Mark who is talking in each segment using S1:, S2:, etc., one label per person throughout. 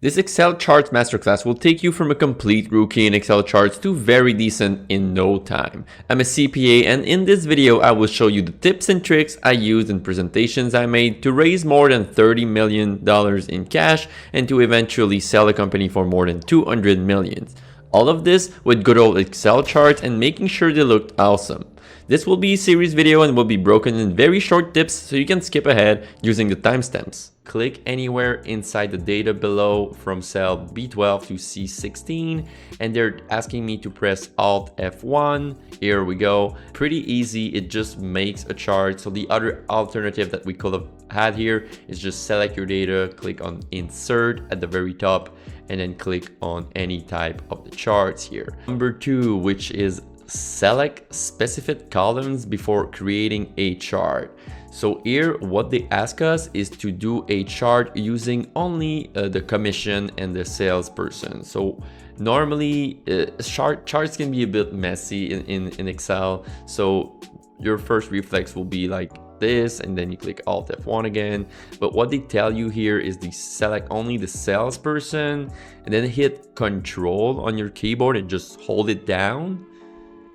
S1: This Excel charts masterclass will take you from a complete rookie in Excel charts to very decent in no time. I'm a CPA, and in this video I will show you the tips and tricks I used in presentations I made to raise more than $30 million in cash and to eventually sell a company for more than $200 million. All of this with good old Excel charts and making sure they looked awesome. This will be a series video and will be broken in very short tips so you can skip ahead using the timestamps. Click anywhere inside the data below from cell B12 to C16, and they're asking me to press Alt F1. Here we go. Pretty easy. It just makes a chart. So the other alternative that we could have had here is just select your data, click on Insert at the very top, and then click on any type of the charts here. Number 2, which is select specific columns before creating a chart. So here what they ask us is to do a chart using only the commission and the salesperson. So normally charts can be a bit messy in Excel, so your first reflex will be like this, and then you click Alt F1 again. But what they tell you here is to select only the salesperson and then hit Control on your keyboard and just hold it down,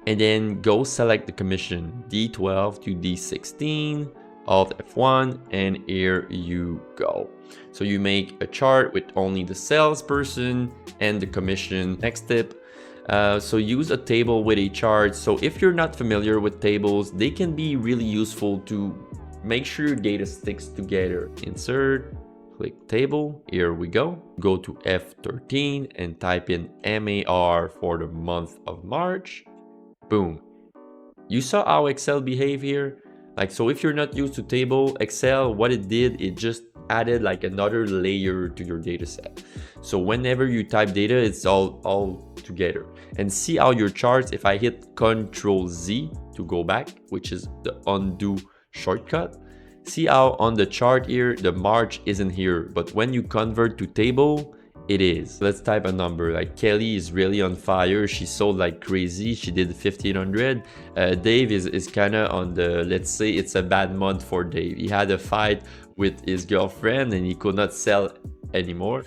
S1: and then go select the commission D12 to D16, Alt F1, and here you go. So you make a chart with only the salesperson and the commission. Next tip, so use a table with a chart. So if you're not familiar with tables, they can be really useful to make sure your data sticks together. Insert, click table, here we go. Go to F13 and type in MAR for the month of March. Boom. You saw how Excel behave here? Like, so if you're not used to table, Excel, what it did, it just added like another layer to your data set. So whenever you type data, it's all together. And see how your charts, if I hit Control Z to go back, which is the undo shortcut, see how on the chart here, the March isn't here, but when you convert to table, it is. Let's type a number. Like Kelly is really on fire. She sold like crazy. She did 1,500. Dave is kind of on the, let's say it's a bad month for Dave. He had a fight with his girlfriend and he could not sell anymore.